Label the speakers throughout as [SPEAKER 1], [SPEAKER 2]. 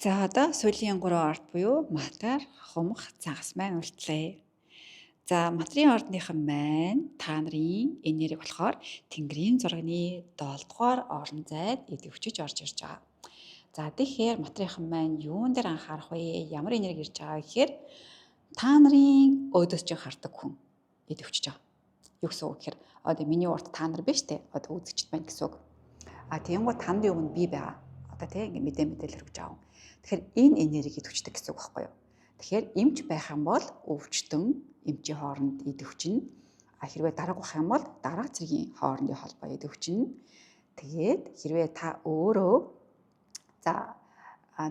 [SPEAKER 1] За одоо сүүлийн 3 орд буюу матар, хумх, загас маань үлдлээ. За матрын ордныхан маань та нарын энерги болохоор Тэнгэрийн зурагны 7 дугаар орон зайд идэвхжиж орж ирж байгаа. За тэгэхээр матрынхан маань юун дээр анхаарах вэ? Ямар энерги ирж байгаа гэхээр та нарын өөдөөс чинь хардаг хүн идэвхжиж байгаа. Юу гэсэн үг гэхээр одоо миний урд та нар биш те одоо үзэгчд байна гэсэн үг. Тийм гоо таны өмнө би байгаа. Одоо тийм ингээ мэдээлэл хүргэж аав. Тэгэхээр энэ энерги идэвхждэг гэсэн үг байхгүй юу? Тэгэхээр эмч байх юм бол өвчтөн эмчийн хооронд идэвхжинэ. Хэрвээ дарга байх юм бол дарга зэргийн хоорондын холбоо идэвхжинэ. Тэгээд хэрвээ та өөрөө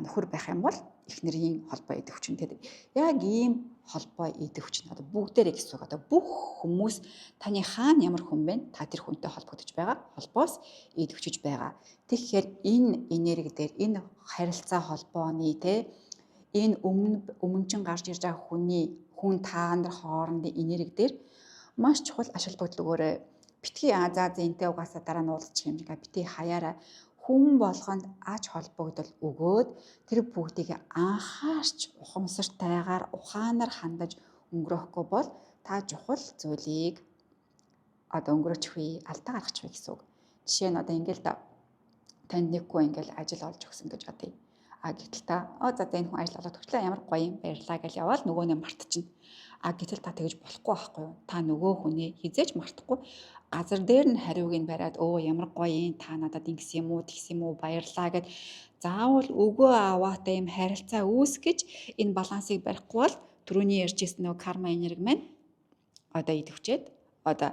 [SPEAKER 1] нөхөр байх юм бол эхнэрийн холбоо идэвхжинэ. Тэгээд яг ийм холбоо идэвхжинэ. Одоо бүгдээрээ гэсэн үг. Одоо бүх хүмүүс таны хаана ямар хүн бэ? Та тэр хүнтэй холбогдож байгаа холбоос идэвхжиж байгаа. Тэгэхээр энэ энерги дээр энэ харилцаа холбооны энэ өмнө чин гарч ирж байгаа хүн та нар хоорондын энерги дээр маш чухал ашиг бодол өгөөрэй. Битгий за энтэй угаасаа дараа нь уулзчих юм шиг битгий хаяараа хүн болгонд ач холбогдол өгөөд тэр бүгдийг анхаарч ухамсартайгаар ухаанаар хандаж өнгөрөөхгүй бол та чухал зүйлийг одоо өнгөрөөчихвээ, алдаа гаргачихвээ гэсэн үг. Жишээ нь одоо ингээл танд нэггүй ингээл ажил олж өгсөн гэж бодъё. Гэтэл та за энэ хүн ажил олоод өглөө ямар гоё юм баярлаа гэж яваал нөгөө нь мартчихна. Гэтэл та тэгж болохгүй байхгүй юу? Та нөгөө хүнээ хизээж мартахгүй газар дээр нь хариуг нь бариад ямар гоё юм та надад ингэсэн юм уу тэгсэн юм уу баярлаа гэд заавал өгөө аваатай юм харилцаа үүсгэж энэ балансыг барихгүй бол түрүүний ярьжсэн нөгөө карма энерги маань одоо идэвчээд одоо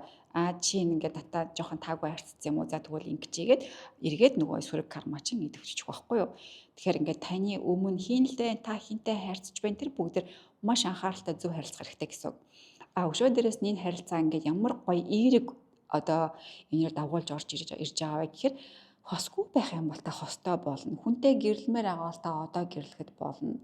[SPEAKER 1] чи ингээд натаа жоохон таагүй харцсан юм уу за тэгвэл ингэчигээд эргээд нөгөө сөрөг карма чинь идэвччих байхгүй юу. Тэгэхээр ингээд таны өмнө хинэлдэ та хинтэй харьцаж байна тэр бүгд маш анхааралтай зөв харилцах хэрэгтэй гэсэн. Өшөө дээрээс нь энэ харилцаа ингээд ямар гоё эерэг одоо энээр дагуулж орж ирж байгаа вэ гэхээр хосгүй байх юм бол та хостой болно. Хүнтэй гэрлэмээр байгаа бол та одоо гэрлэхэд болно.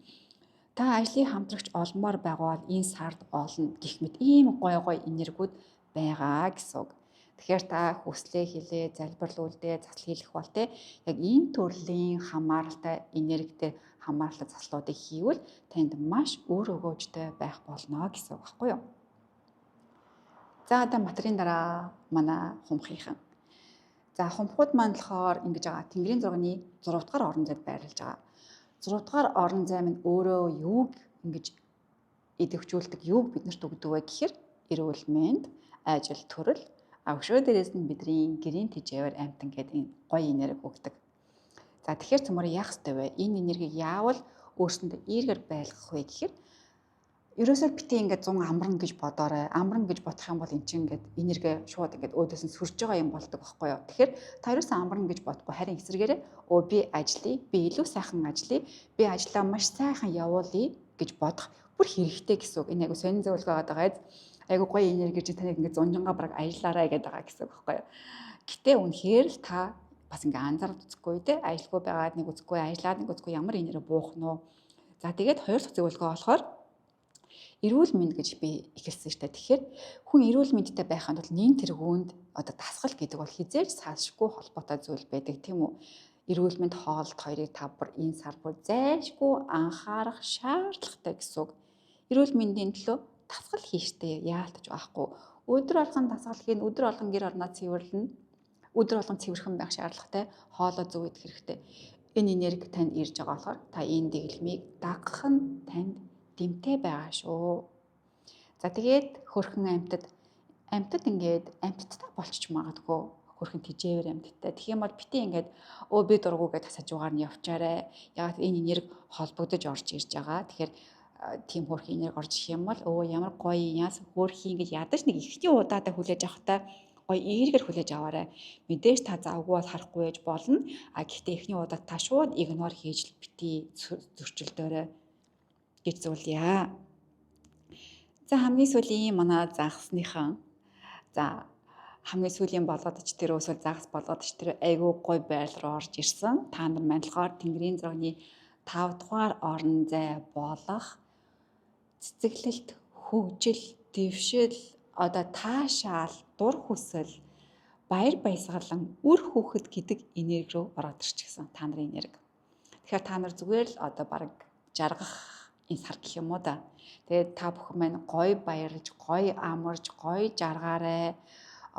[SPEAKER 1] Та ажлын хамтрагч олмоор байгаа бол энэ сард олно гэх мэт ийм гоё энергиуд байгаа гэсэн үг. Тэгэхээр та хүслээ хэлээ, залбирлуулдээ, засал хийх бол яг энэ төрлийн хамааралтай энергитэй хамааралтай заслуудыг хийвэл танд маш өөр өгөөжтэй байх болно гэсэн үг байхгүй юу? За одоо материйн дараа манай хумхийнхан. За хумхууд маань болохоор ингэж байгаа. Тэнгэрийн зурганы 6 дугаар орон зайд байрлаж байгаа. 6 дугаар орон зай минь өөрөө юуг ингэж идэвхжүүлдэг, юуг биднэрт өгдөг вэ гэхээр эрүүл мэнд, ажил төрөл, өшөө дээрээс нь бидний гэрийн тэжээвэр амтан гэдэг энэ гоё энерги өгдөг. За тэгэхээр цөмөр яах ёстой вэ? Энэ энергийг яавал өөрсөндөө эргээр байлгах вэ гэхээр ерөөсөө битээ ингээд 100 амран гэж бодоорой. Амран гэж бодох юм бол эн чинь ингээд энерги шууд ингээд өөдөөс нь сүрж байгаа юм болдог байхгүй юу? Тэгэхээр та ерөөсөө амран гэж бодохгүй харин эсрэгээрээ би ажиллая, би илүү сайхан ажиллая, би ажлаа маш сайхан явуулъя гэж бодох бүр хэрэгтэй гэсэн үг. Энэ айгу сонин зөвлөгөө байгаа. Айгу гоё энерги чи таныг ингээд зунжангаа бараг ажиллаарай гэдэг байгаа гэсэн үг байхгүй юу? Гэтэ үнэхээр л та бас ингээд анзаарч үзэхгүй ажилгүй байгаад нэг үзэхгүй, ажиллаад нэг үзэхгүй ямар энерги буух нь вэ? За тэгээд хоёр дахь зөвлөгөө болохоор эрүүл мэнд гэж би ихэлсэн шүү дээ. Тэгэхээр хүн эрүүл мэндтэй байханд бол нэн тэргуунд одоо дасгал гэдэг бол хизээж салшгүй холбоотой зүйл байдаг тийм үү? Эрүүл мэнд хоолт хоёрыг та бүр энэ сар бүр зайлшгүй анхаарах шаардлагатай гэсэн үг. Эрүүл мэндийн төлөө дасгал хийжтэй яалтаж байхгүй. Өдөр болгон дасгал хийн, өдөр болгон гэр орноо цэвэрлэнэ. Өдөр болгон цэвэрхэн байх шаардлагатай, хоолоо зөв идэх хэрэгтэй. Энэ энерги танд ирж байгаа болохоор та энэ дэглэмийг дагах нь танд дэмтэй байгаа шүү. За тэгээд хөрхөн амьтад ингээд амьтдтай болчих магадгүй хөрхөн тижээвэр амьтдтай. Тэгэх юм бол бити ингээд би дургуугээд хасажуугаар нь явчаарай. Яг энэ энерги холбогдож орж ирж байгаа. Тэгэхээр тийм хөрхөн энерги орж ирэх юм бол ямар гоё яас хөрхийн гэж ядаж нэг ихний удаадаа хүлээж авахтай гоё эргээр хүлээж аваарай. Мэдээж та завгүй бол харахгүй байж болно. Гэхдээ ихний удаад та шууд игнор хийж бити зөрчилдөөрэй гэж зүйлья. За хамгийн сүүлийн манай загасныхан. За хамгийн сүүлийн болгоодч тэр өсвөл загас болгоодч тэр айгүй гой байр руу орж ирсэн. Та нар манлахаар Тэнгэрийн зурганы 5 дугаар орон зай болох цэцэглэлт, хөгжил, дэвшил, одоо таашаал, дур хүсэл, баяр баясгалан, үр хүүхэд гэдэг энерги рүү ороод ирчихсэн та нарын энерги. Тэгэхээр та нар зүгээр л одоо баг жаргах энэ сар гэх юм уу да. Тэгээд та бүхэн маань гоё баярлж, гоё амарч, гоё жаргаарай.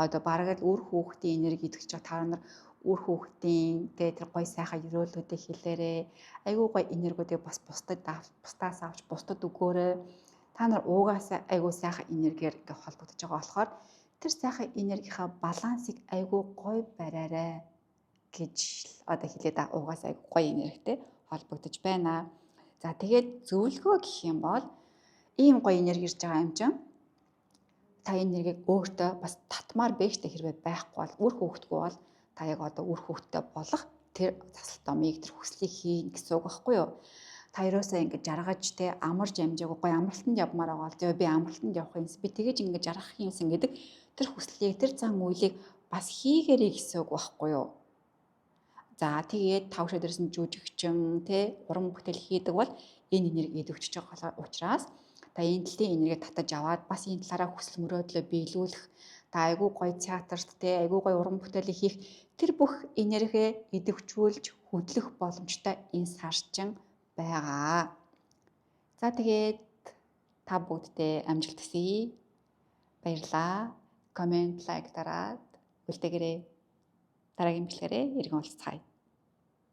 [SPEAKER 1] Одоо бараг л үр хүүхдийн энерги гэдэг чинь та нар үр хүүхдийн тэгээд тэр гоё сайхан өрөөлүүдээ хэлээрээ. Айгүй гоё энергиудыг бас бусдаас авч бусдад өгөөрэй. Та нар уугаасаа айгүй сайхан энергиэр ингээ холбогдож байгаа болохоор тэр сайхан энергийнхаа балансыг айгүй гоё бариарай гэж одоо хэлээд уугаасаа айгүй гоё энергитэй холбогдож байна. За тэгээд зөвлөгөө гэх юм бол ийм гоё энерги ирж байгаа юм чинь та энергийг өөртөө бас татмаар бэжтэй хэрвээ байхгүй бол үр хүүхдгүй бол та яг одоо үр хүүхдтэй болох тэр засалтомыг тэр хүслийг хийн гэсэн үг байхгүй юу? Та ерөөсөө ингэ жаргаж те амарч амжаагүй гоё амралтанд явмаар байгаа бол би амралтанд явах юмс би тэгэж ингэ жаргах юмсан гэдэг тэр хүслийг тэр зан үйлийг бас хийгээрэй гэсэн үг байхгүй юу? За тэгээд тавшаа дээрсэн жүжигчин те уран бүтээл хийдэг бол энэ энерги идэвхжиж байгаа учраас та энэ талын энергийг татаж аваад бас энэ талаараа хүсэл мөрөөдлөө биелүүлэх та айгүй гоё театрт те айгүй гоё уран бүтээлийг хийх тэр бүх энерги идэвхжүүлж хөдлөх боломжтой энэ сарчин байгаа. За тэгээд та бүгдтэй амжилт хүсье. Баярлалаа. Комент, лайк дараад үлдээгээрэй. Дараагийн бичлэгээрээ иргэн уулзцаая.